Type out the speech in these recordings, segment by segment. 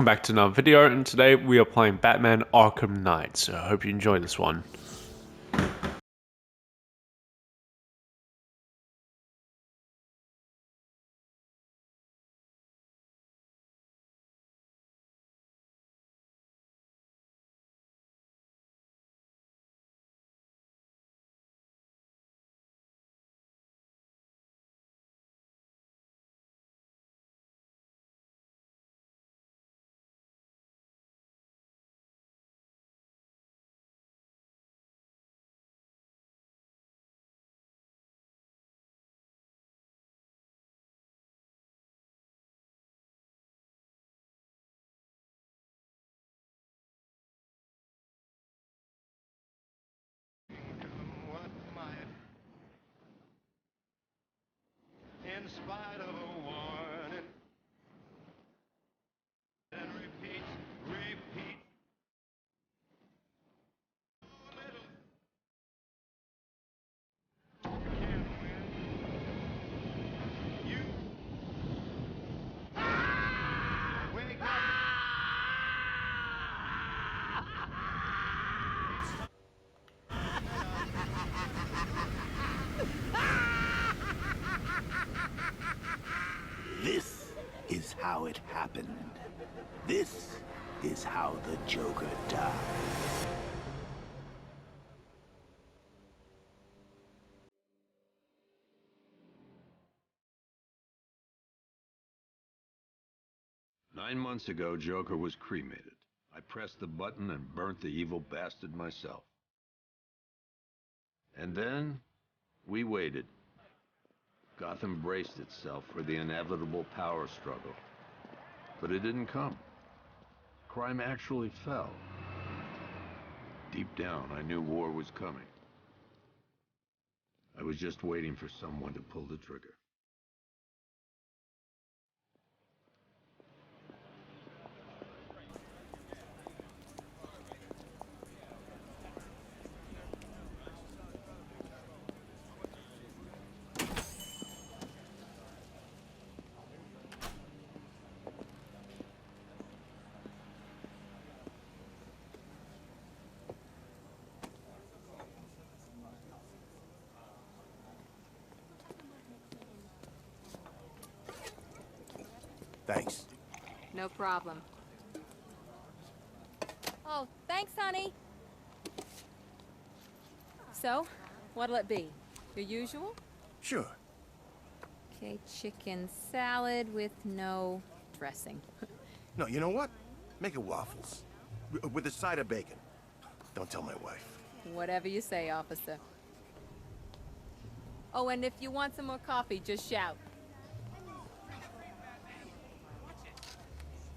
Welcome back to another video, and today we are playing Batman Arkham Knight, so I hope you enjoy this one. In spite of a warning, and repeat. Can win. You wake up. This is how it happened. This is how the Joker died. Nine months ago, Joker was cremated. I pressed the button and burnt the evil bastard myself. And then, we waited. Gotham braced itself for the inevitable power struggle. But it didn't come. Crime actually fell. Deep down, I knew war was coming. I was just waiting for someone to pull the trigger. Thanks. No problem. Oh, thanks, honey. So, what'll it be? Your usual? Sure. Okay, chicken salad with no dressing. No, you know what? Make it waffles. With a side of bacon. Don't tell my wife. Whatever you say, officer. Oh, and if you want some more coffee, just shout.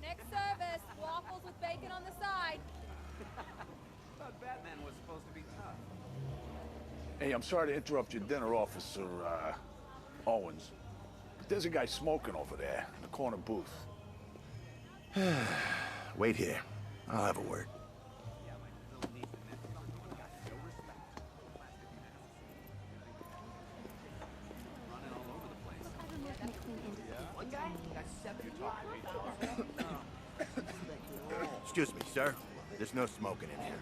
Next service, waffles with bacon on the side. Thought Batman was supposed to be tough. Hey, I'm sorry to interrupt your dinner, Officer, Owens. But there's a guy smoking over there in the corner booth. Wait here. I'll have a word. Excuse me, sir. There's no smoking in here.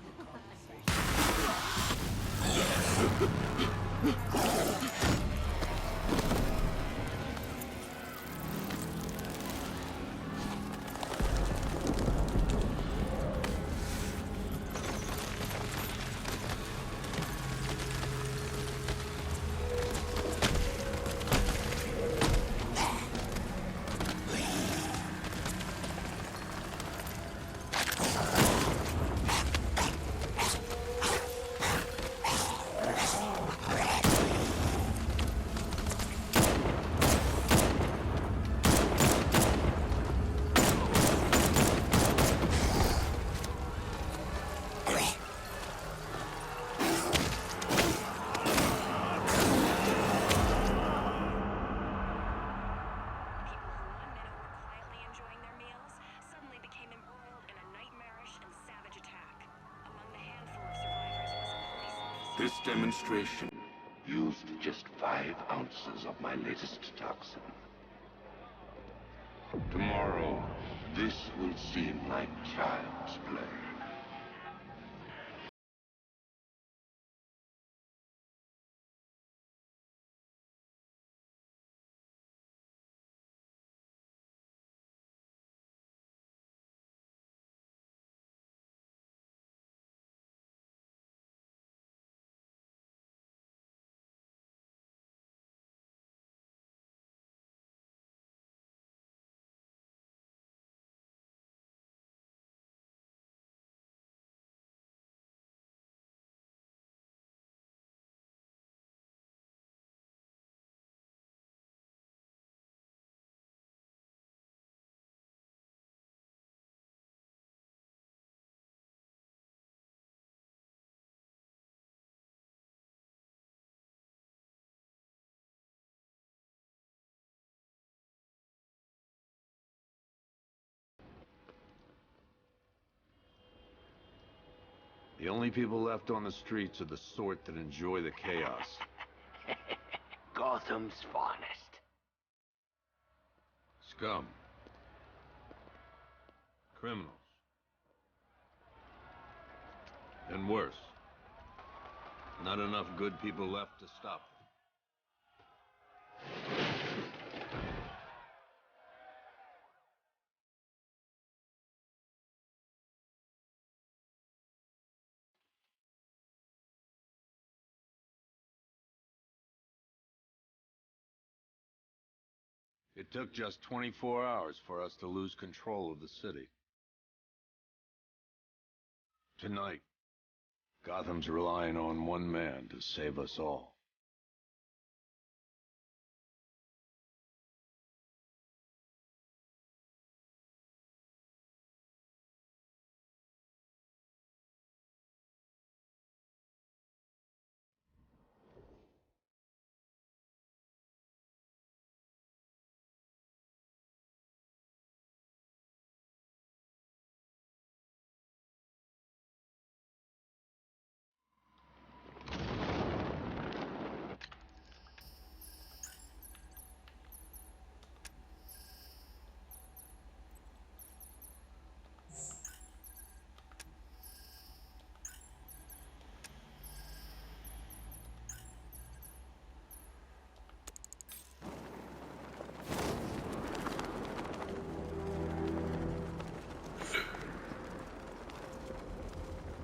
This demonstration used just 5 ounces of my latest toxin. Tomorrow, This will seem like child's play. The only people left on the streets are the sort that enjoy the chaos. Gotham's finest. Scum. Criminals. And worse. Not enough good people left to stop them. It took just 24 hours for us to lose control of the city. Tonight, Gotham's relying on one man to save us all.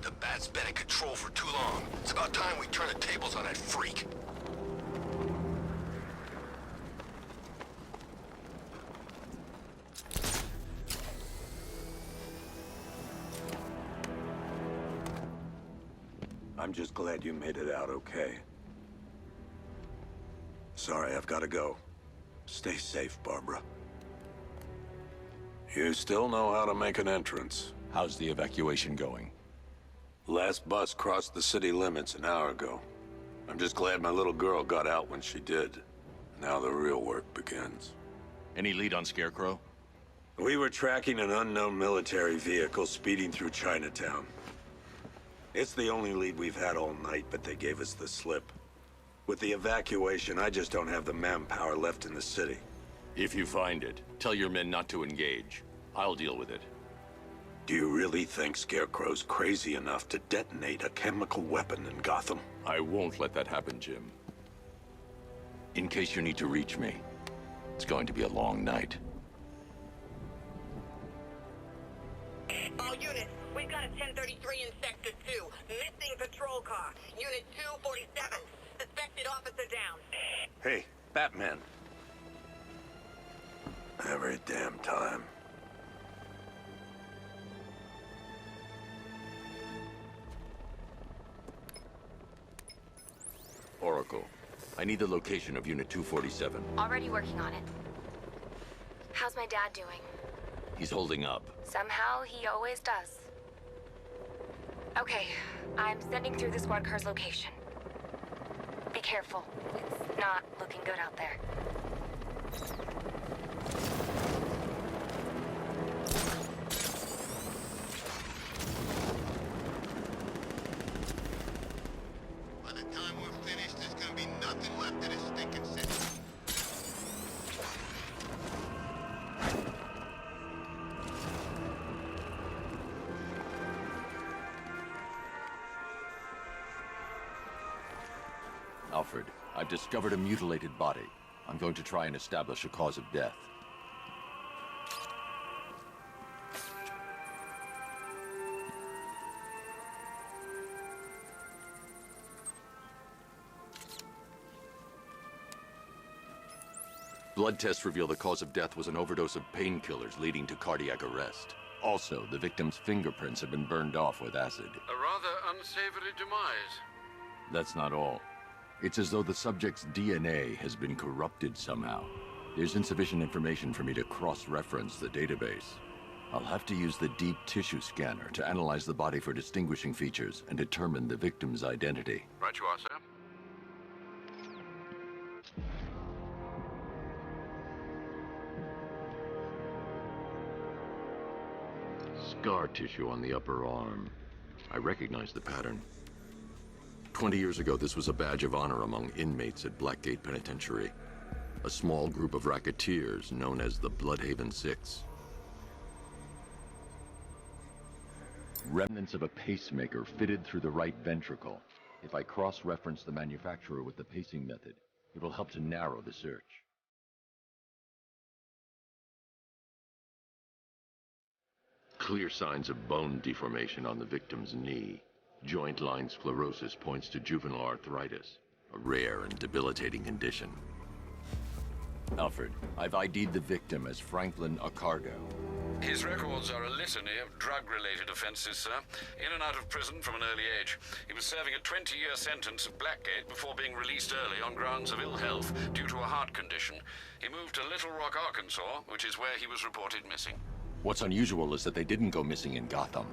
The Bat's been in control for too long. It's about time we turn the tables on that freak. I'm just glad you made it out okay. Sorry, I've got to go. Stay safe, Barbara. You still know how to make an entrance. How's the evacuation going? Last bus crossed the city limits an hour ago. I'm just glad my little girl got out when she did. Now the real work begins. Any lead on Scarecrow? We were tracking an unknown military vehicle speeding through Chinatown. It's the only lead we've had all night, but they gave us the slip. With the evacuation, I just don't have the manpower left in the city. If you find it, tell your men not to engage. I'll deal with it. Do you really think Scarecrow's crazy enough to detonate a chemical weapon in Gotham? I won't let that happen, Jim. In case you need to reach me, it's going to be a long night. All units, we've got a 1033 in Sector 2. Missing patrol car. Unit 247. Suspected officer down. Hey, Batman. Every damn time. Oracle, I need the location of Unit 247. Already working on it. How's my dad doing? He's holding up. Somehow, he always does. Okay, I'm sending through the squad car's location. Be careful. It's not looking good out there. By the time we're finished, there's gonna be nothing left of this stinking city. Alfred, I've discovered a mutilated body. I'm going to try and establish a cause of death. Blood tests reveal the cause of death was an overdose of painkillers leading to cardiac arrest. Also, the victim's fingerprints have been burned off with acid. A rather unsavory demise. That's not all. It's as though the subject's DNA has been corrupted somehow. There's insufficient information for me to cross-reference the database. I'll have to use the deep tissue scanner to analyze the body for distinguishing features and determine the victim's identity. Right you are, sir. Scar tissue on the upper arm. I recognize the pattern. 20 years ago, this was a badge of honor among inmates at Blackgate Penitentiary. A small group of racketeers known as the Bloodhaven Six. Remnants of a pacemaker fitted through the right ventricle. If I cross-reference the manufacturer with the pacing method, it will help to narrow the search. Clear signs of bone deformation on the victim's knee. Joint line sclerosis points to juvenile arthritis, a rare and debilitating condition. Alfred, I've ID'd the victim as Franklin Accardo. His records are a litany of drug-related offenses, sir. In and out of prison from an early age. He was serving a 20-year sentence at Blackgate before being released early on grounds of ill health due to a heart condition. He moved to Little Rock, Arkansas, which is where he was reported missing. What's unusual is that they didn't go missing in Gotham.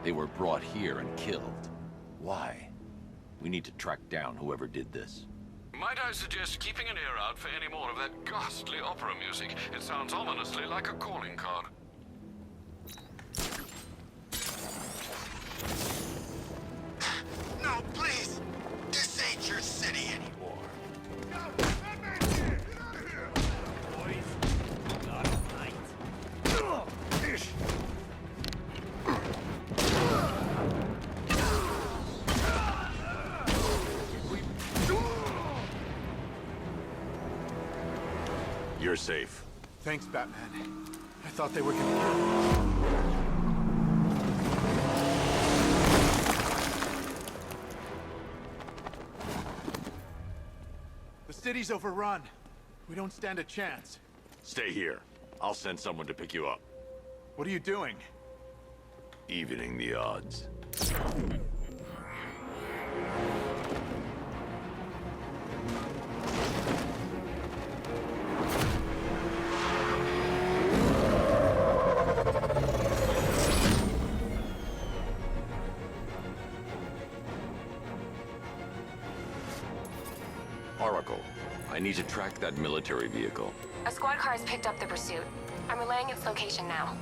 They were brought here and killed. Why? We need to track down whoever did this. Might I suggest keeping an ear out for any more of that ghastly opera music? It sounds ominously like a calling card. No, please! This ain't your city anymore. You're safe. Thanks, Batman. I thought they were gonna kill me. The city's overrun. We don't stand a chance. Stay here. I'll send someone to pick you up. What are you doing? Evening the odds. Oracle, I need to track that military vehicle. A squad car has picked up the pursuit. I'm relaying its location now.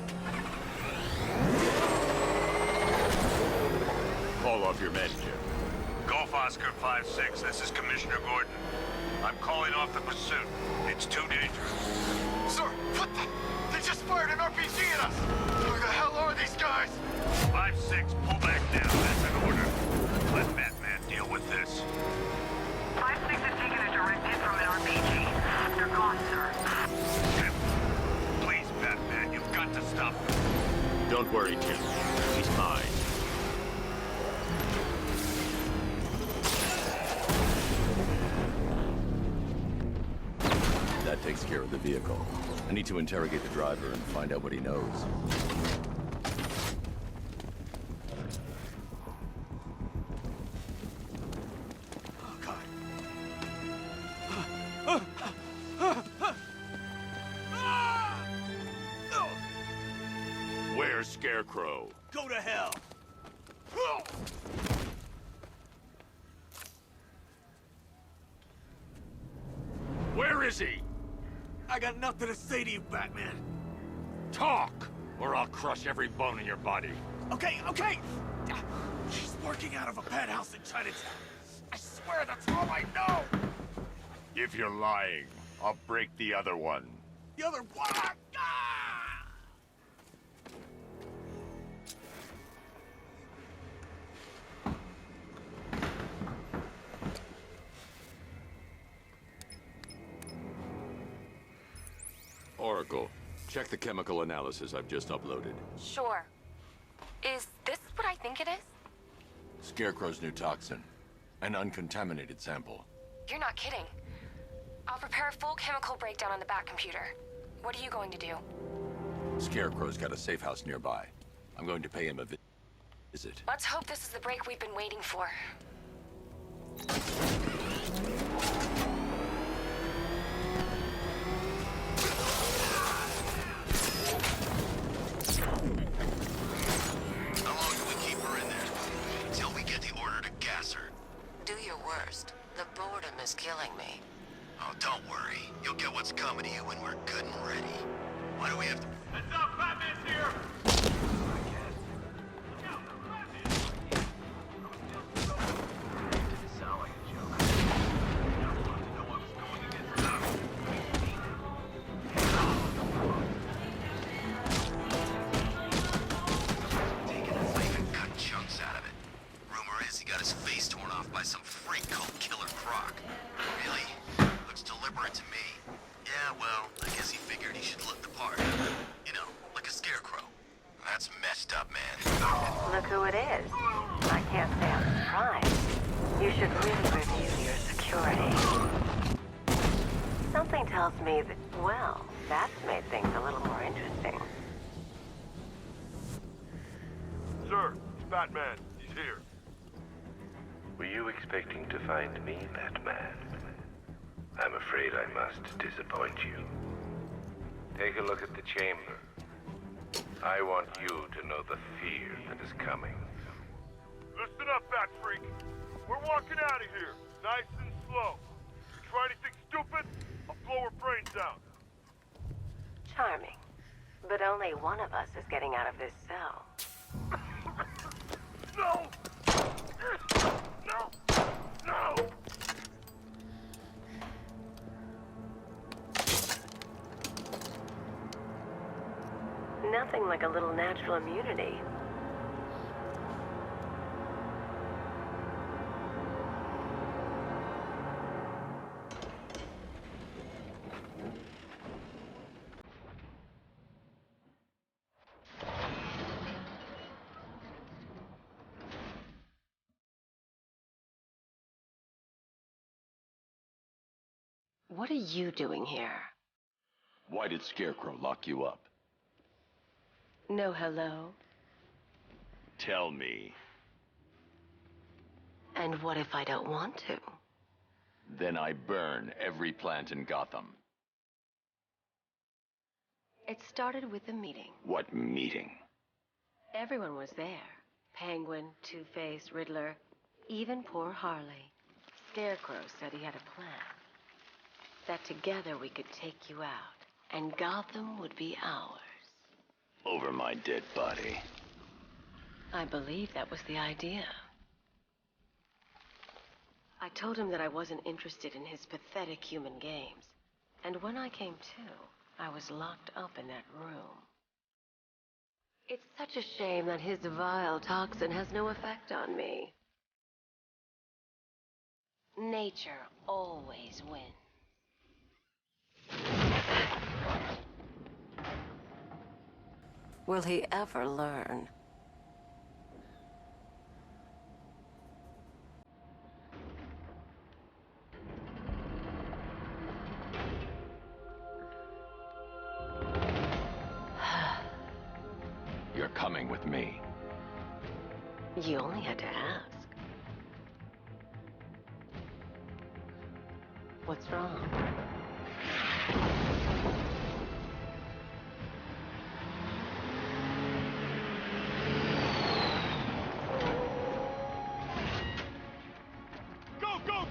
Call off your men, Jim. Golf Oscar 5-6, this is Commissioner Gordon. I'm calling off the pursuit. It's too dangerous. Sir, what the? They just fired an RPG at us! Who the hell are these guys? 5-6, pull back now. That's an order. Let Batman deal with this. 5-6 has taken a direct hit from an RPG. They're gone, sir. Jim, please, Batman, you've got to stop them. Don't worry, Jim. He's mine. That takes care of the vehicle. I need to interrogate the driver and find out what he knows. Where's Scarecrow? Go to hell! Where is he? I got nothing to say to you, Batman. Talk, or I'll crush every bone in your body. Okay, okay! She's working out of a penthouse in Chinatown. I swear that's all I know! If you're lying, I'll break the other one. The other one! Ah! Oracle. Check the chemical analysis I've just uploaded. Sure. Is this what I think it is? Scarecrow's new toxin. An uncontaminated sample. You're not kidding. I'll prepare a full chemical breakdown on the back computer. What are you going to do? Scarecrow's got a safe house nearby. I'm going to pay him a visit. Let's hope this is the break we've been waiting for. How long do we keep her in there? Till we get the order to gas her. Do your worst. The boredom is killing me. Oh, don't worry. You'll get what's coming to you when we're good and ready. Why do we have to... Heads up, Batman's here! Taking a knife and cut chunks out of it. Rumor is he got his face torn off by some freak called Killer Croc. Really? Looks deliberate to me. Yeah, well, I guess he figured he should look the part. You know, like a scarecrow. That's messed up, man. Look who it is. I can't say I'm surprised. You should really review your security. Something tells me that, well, that's made things a little more interesting. Sir, it's Batman. He's here. Were you expecting to find me, Batman? I'm afraid I must disappoint you. Take a look at the chamber. I want you to know the fear that is coming. Listen up, Bat Freak. We're walking out of here, nice and slow. Try anything stupid, I'll blow her brains out. Charming. But only one of us is getting out of this cell. No! No! No! Nothing like a little natural immunity. What are you doing here? Why did Scarecrow lock you up? No hello. Tell me. And what if I don't want to? Then I burn every plant in Gotham. It started with a meeting. What meeting? Everyone was there. Penguin, Two-Face, Riddler, even poor Harley. Scarecrow said he had a plan. That together we could take you out, and Gotham would be ours. Over my dead body. I believe that was the idea. I told him that I wasn't interested in his pathetic human games. And when I came to, I was locked up in that room. It's such a shame that his vile toxin has no effect on me. Nature always wins. Will he ever learn? You're coming with me. You only had to ask. What's wrong?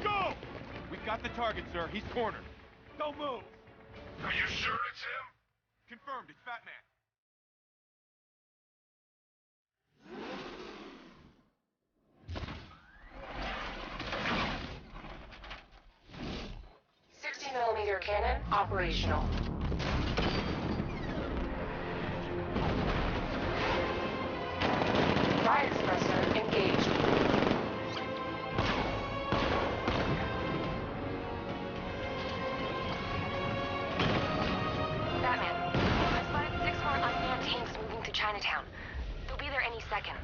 Go! We've got the target, sir. He's cornered. Don't move. Are you sure it's him? Confirmed. It's Batman. .60mm cannon operational. Riot suppressor engaged. Batman, there any second.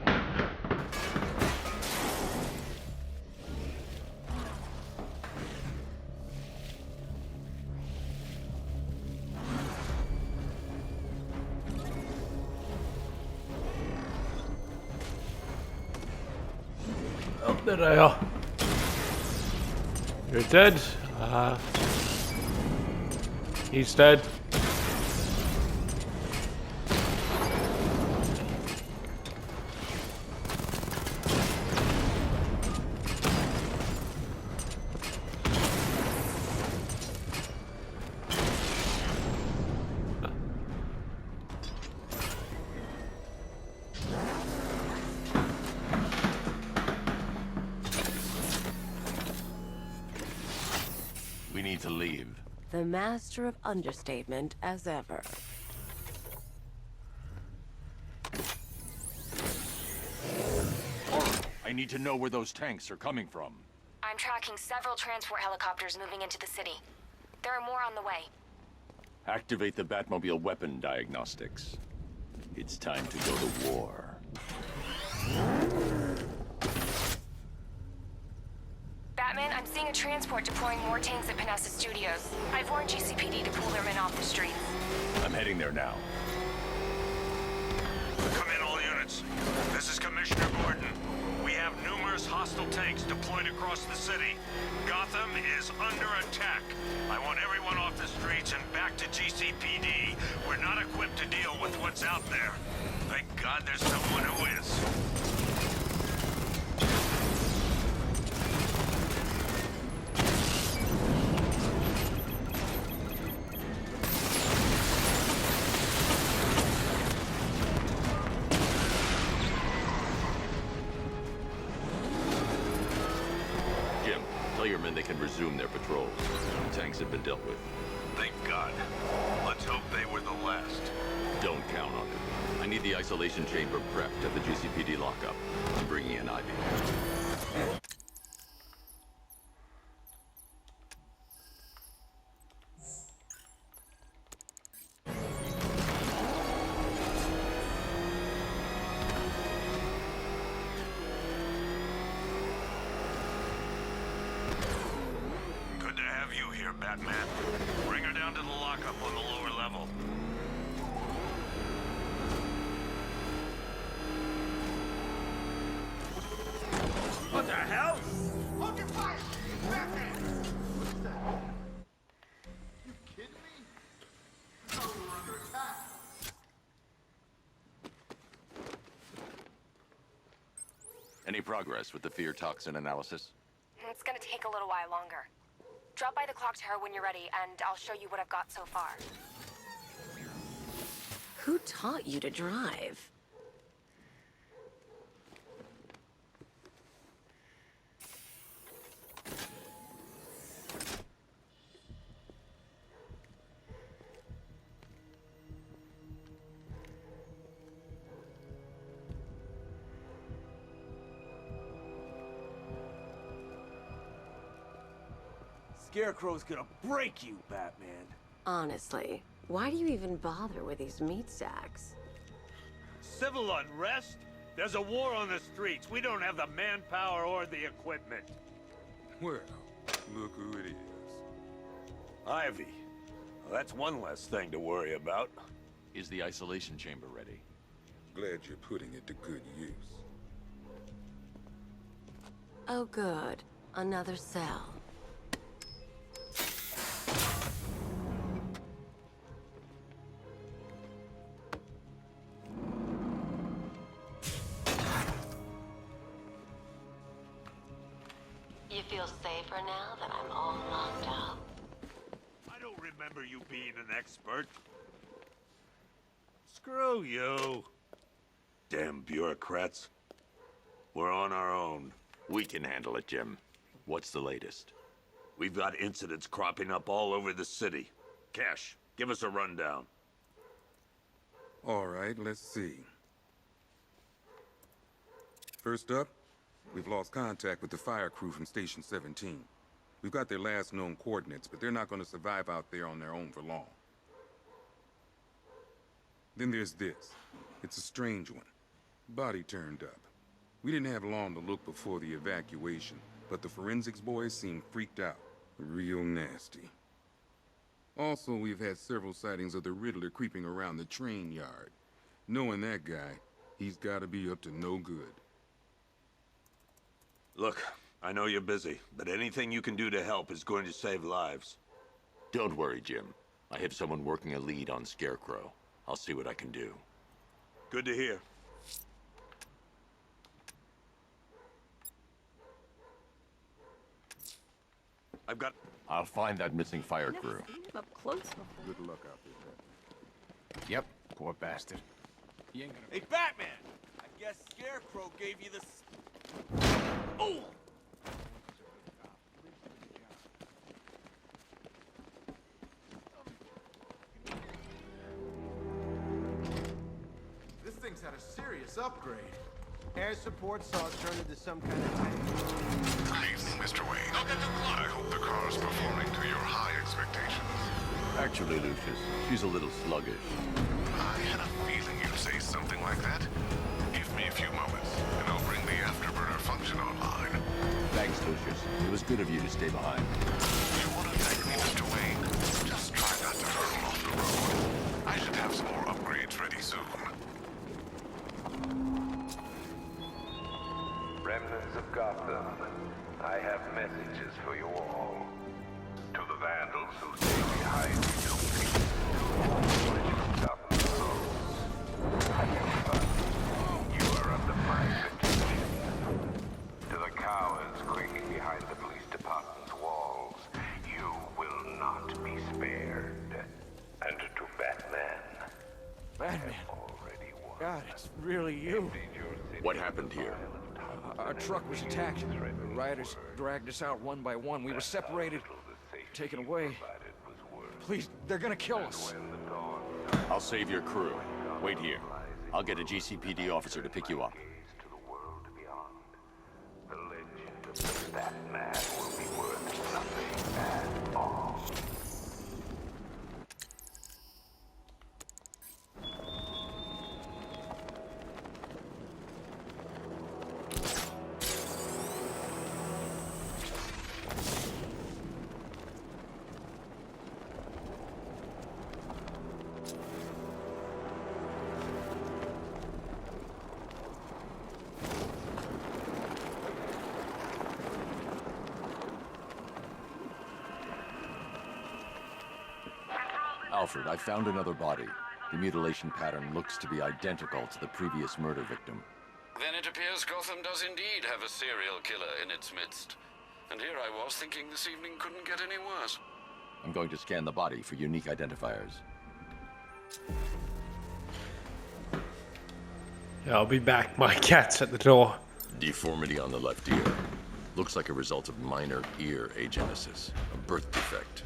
Oh, there they are. You're dead. He's dead. We need to leave. The master of understatement as ever. I need to know where those tanks are coming from. I'm tracking several transport helicopters moving into the city. There are more on the way. Activate the Batmobile weapon diagnostics. It's time to go to war. Batman, I'm seeing a transport deploying more tanks at Panessa Studios. I've warned GCPD to pull their men off the streets. I'm heading there now. Come in, all units. This is Commissioner Gordon. We have numerous hostile tanks deployed across the city. Gotham is under attack. I want everyone off the streets and back to GCPD. We're not equipped to deal with what's out there. Thank God there's someone who is. They can resume their patrols. The tanks have been dealt with. Thank God. Let's hope they were the last. Don't count on it. I need the isolation chamber prepped at the GCPD lockup. I'm bringing in Ivy. Batman. Bring her down to the lockup on the lower level. What the hell? Hold your fire! Batman! What's that? You kidding me? I thought we were under attack. Any progress with the fear toxin analysis? It's gonna take a little while longer. Drop by the clock tower when you're ready, and I'll show you what I've got so far. Who taught you to drive? Scarecrow's gonna break you, Batman. Honestly, why do you even bother with these meat sacks? Civil unrest? There's a war on the streets. We don't have the manpower or the equipment. Well, look who it is. Ivy. Well, that's one less thing to worry about. Is the isolation chamber ready? Glad you're putting it to good use. Oh good, another cell. You feel safer now that I'm all locked up? I don't remember you being an expert. Screw you. Damn bureaucrats. We're on our own. We can handle it, Jim. What's the latest? We've got incidents cropping up all over the city. Cash, give us a rundown. All right, let's see. First up, we've lost contact with the fire crew from Station 17. We've got their last known coordinates, but they're not going to survive out there on their own for long. Then there's this. It's a strange one. Body turned up. We didn't have long to look before the evacuation, but the forensics boys seemed freaked out. Real nasty. Also, we've had several sightings of the Riddler creeping around the train yard. Knowing that guy, he's gotta be up to no good. Look, I know you're busy, but anything you can do to help is going to save lives. Don't worry, Jim. I have someone working a lead on Scarecrow. I'll see what I can do. Good to hear. I'll find that missing fire crew. Up close. Good luck out there. Yep, poor bastard. He ain't gonna... Hey, Batman! I guess Scarecrow gave you this. Oh! This thing's had a serious upgrade. Air support saw it turn into some kind of tank. Good evening, Mr. Wayne. I hope the car's performing to your high expectations. Actually, Lucius, she's a little sluggish. I had a feeling you'd say something like that. Give me a few moments, and I'll bring the afterburner function online. Thanks, Lucius. It was good of you to stay behind. You want to thank me, Mr. Wayne? Just try not to hurtle off the road. I should have some more upgrades ready soon. Remnants of Gotham, I have messages for you all. To the vandals who stay behind to Gotham's foes. You are under my protection. To the cowards quaking behind the police department's walls, you will not be spared. And to Batman. Batman? God, it's really you. What happened here? Our truck was attacked. The rioters dragged us out one by one. We were separated, taken away. Please, they're gonna kill us. I'll save your crew. Wait here. I'll get a GCPD officer to pick you up. The legend of the Batman will be worth nothing at all. Alfred, I found another body. The mutilation pattern looks to be identical to the previous murder victim. Then it appears Gotham does indeed have a serial killer in its midst. And here I was thinking this evening couldn't get any worse. I'm going to scan the body for unique identifiers. Yeah, I'll be back. My cat's at the door. Deformity on the left ear. Looks like a result of minor ear agenesis, a birth defect.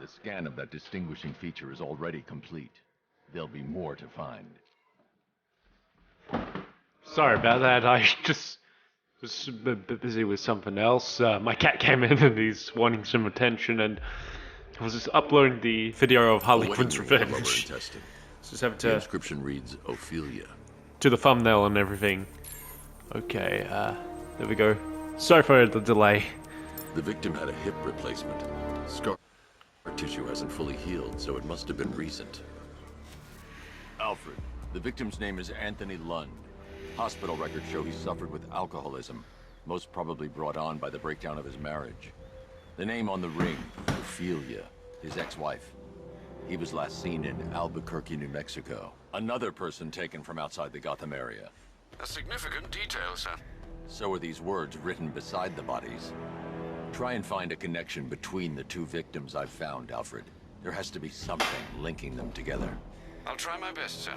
The scan of that distinguishing feature is already complete. There'll be more to find. Sorry about that. I just was a bit busy with something else. My cat came in and he's wanting some attention, and I was just uploading the video of Harley Quinn's revenge. Just having The to inscription reads Ophelia. do the thumbnail and everything. Okay, there we go. Sorry for the delay. The victim had a hip replacement. Scar tissue hasn't fully healed, so it must have been recent. Alfred, the victim's name is Anthony Lund. Hospital records show he suffered with alcoholism, most probably brought on by the breakdown of his marriage. The name on the ring, Ophelia, his ex-wife. He was last seen in Albuquerque, New Mexico. Another person taken from outside the Gotham area. A significant detail, sir. So are these words written beside the bodies. Try and find a connection between the two victims I've found, Alfred. There has to be something linking them together. I'll try my best, sir.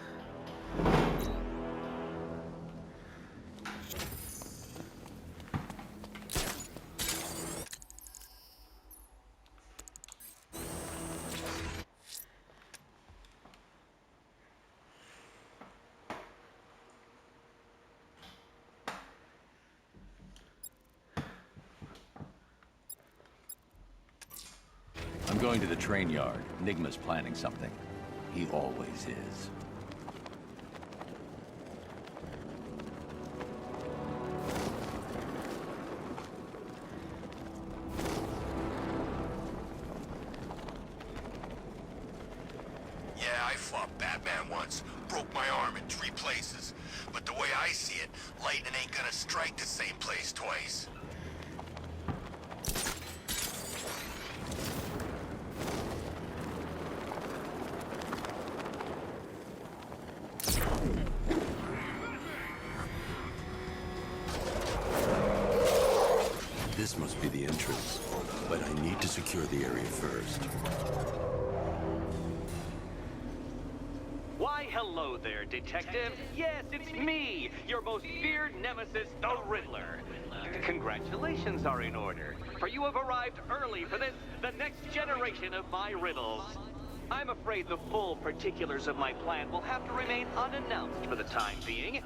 I'm going to the train yard. Nigma's planning something. He always is. Yeah, I fought Batman once. Broke my arm in 3 places. But the way I see it, lightning ain't gonna strike the same place twice. This must be the entrance, but I need to secure the area first. Why, hello there, Detective. Yes, it's me, your most feared nemesis, the Riddler. Congratulations are in order, for you have arrived early for this, the next generation of my riddles. I'm afraid the full particulars of my plan will have to remain unannounced for the time being,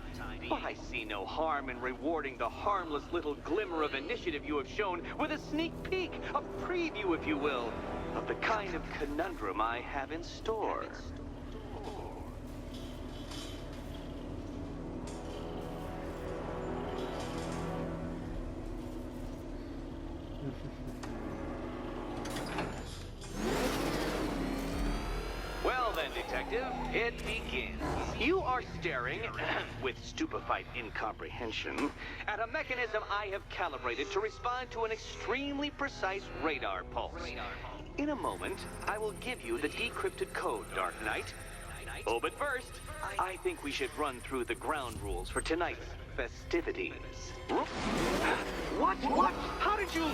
but I see no harm in rewarding the harmless little glimmer of initiative you have shown with a sneak peek, a preview, if you will, of the kind of conundrum I have in store. Well then, Detective, it begins. You are staring, with stupefied incomprehension, at a mechanism I have calibrated to respond to an extremely precise radar pulse. In a moment, I will give you the decrypted code, Dark Knight. Oh, but first, I think we should run through the ground rules for tonight's festivities. What? How did you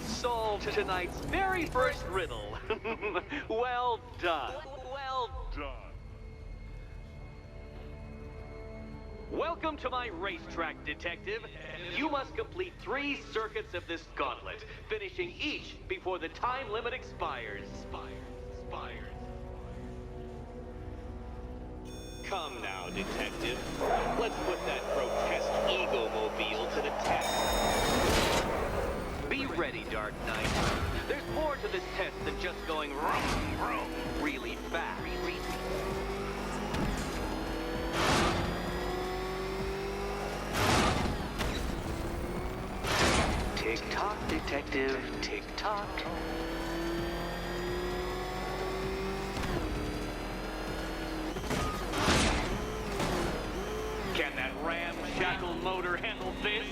solve tonight's very first riddle? Well done. Well done. Welcome to my racetrack, Detective. You must complete 3 circuits of this gauntlet, finishing each before the time limit expires. Come now, Detective. Let's put that grotesque ego-mobile to the test. Be ready, Dark Knight. There's more to this test than just going vroom, vroom, really fast. Tick-tock, Detective, tick-tock. Can that ramshackle motor handle this?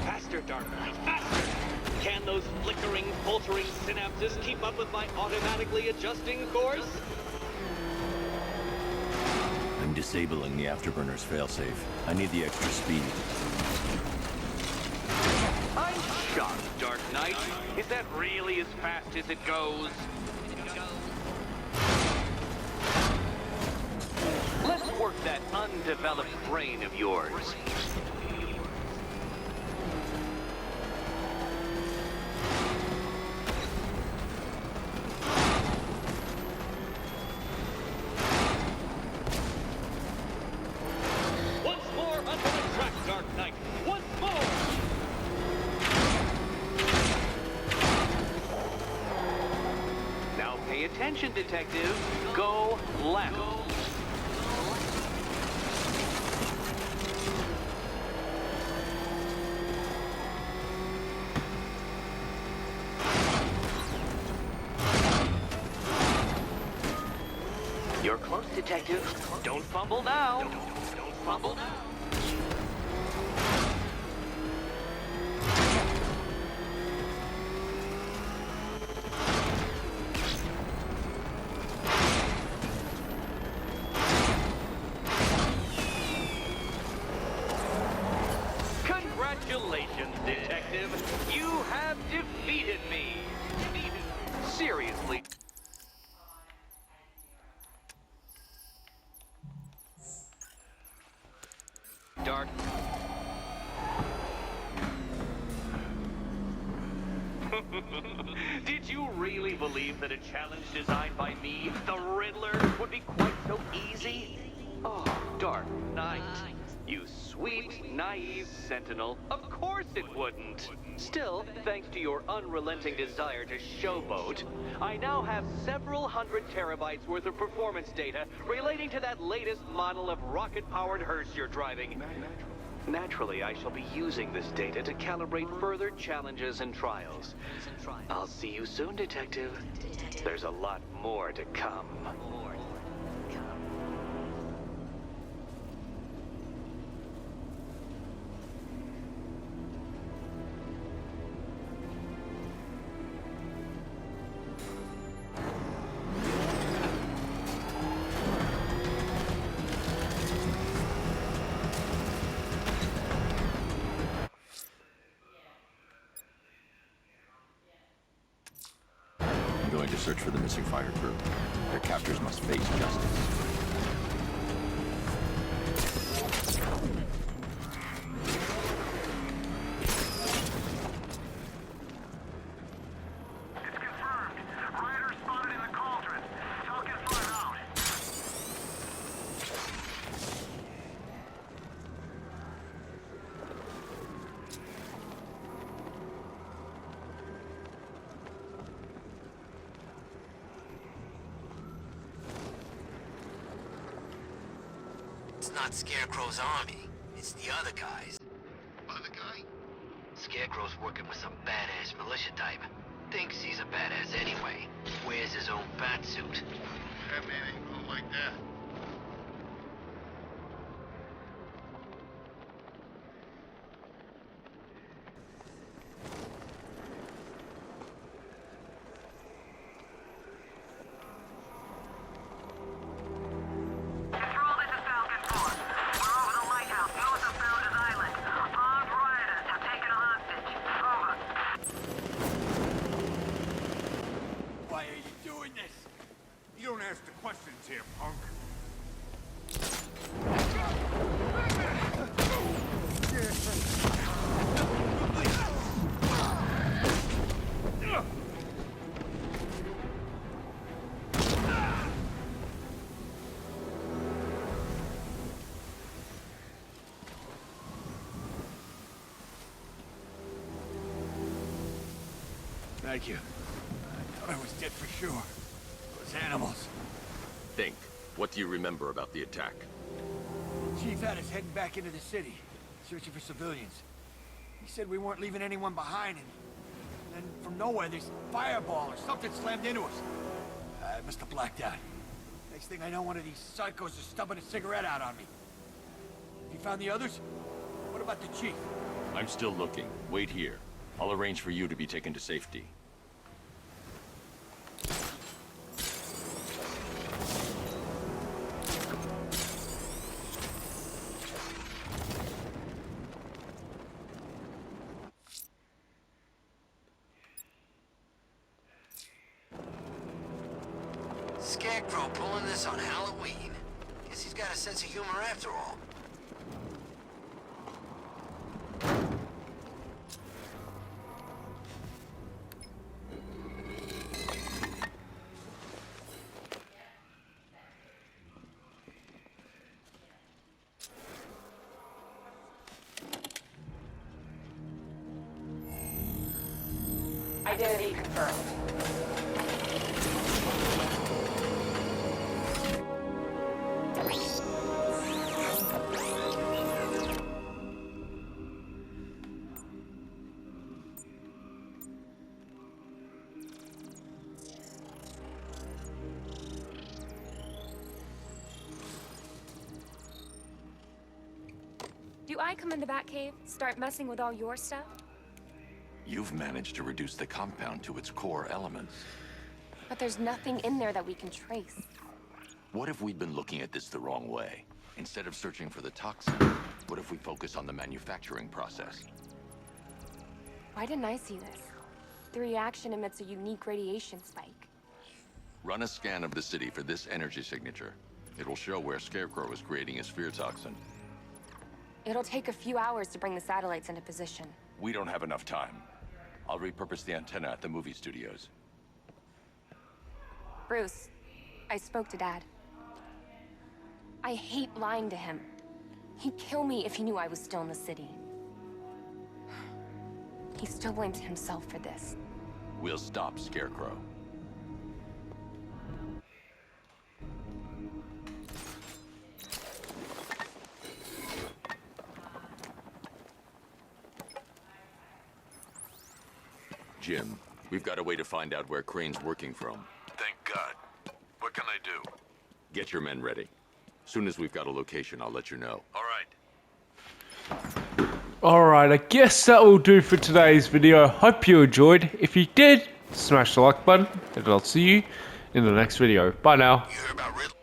Faster, Dark Knight, faster! Can those flickering, faltering synapses keep up with my automatically adjusting course? I'm disabling the afterburner's failsafe. I need the extra speed. I'm shocked, Dark Knight. Is that really as fast as it goes? underdeveloped brain of yours. Once more onto the track, Dark Knight. Once more! Now pay attention, detective. Go left. You're close, detective. Don't fumble now. Don't fumble now. Congratulations, detective. You have defeated me. Seriously. Dark. Did you really believe that a challenge designed by me, the Riddler, would be quite so easy? Oh, Dark Knight. You sweet, naive sentinel. Of course it wouldn't. Still, thanks to your unrelenting desire to showboat, I now have several hundred terabytes worth of performance data relating to that latest model of rocket-powered hearse you're driving. Naturally, I shall be using this data to calibrate further challenges and trials. I'll see you soon, detective. There's a lot more to come. I'm going to search for the missing fire crew. Their captors must face justice. It's not Scarecrow's army. It's the other guys. Other guy? Scarecrow's working with some badass militia type. Thinks he's a badass anyway. Wears his own bat suit. That man ain't cool like that. Why are you doing this? You don't ask the questions here, punk. Thank you. I thought I was dead for sure. Those animals. Think. What do you remember about the attack? Chief had us heading back into the city, searching for civilians. He said we weren't leaving anyone behind, and then from nowhere, this fireball or something slammed into us. I must have blacked out. Next thing I know, one of these psychos is stubbing a cigarette out on me. Have you found the others? What about the chief? I'm still looking. Wait here. I'll arrange for you to be taken to safety. Scarecrow pulling this on Halloween. Guess he's got a sense of humor after all. Identity confirmed. Do I come in the Batcave, start messing with all your stuff? You've managed to reduce the compound to its core elements. But there's nothing in there that we can trace. What if we'd been looking at this the wrong way? Instead of searching for the toxin, what if we focus on the manufacturing process? Why didn't I see this? The reaction emits a unique radiation spike. Run a scan of the city for this energy signature. It will show where Scarecrow is creating his fear toxin. It'll take a few hours to bring the satellites into position. We don't have enough time. I'll repurpose the antenna at the movie studios. Bruce, I spoke to Dad. I hate lying to him. He'd kill me if he knew I was still in the city. He still blames himself for this. We'll stop Scarecrow. Jim, we've got a way to find out where Crane's working from. Thank God. What can I do? Get your men ready. Soon as we've got a location, I'll let you know. All right. Alright, I guess that will do for today's video. Hope you enjoyed. If you did, smash the like button, and I'll see you in the next video. Bye now. You hear about Riddler?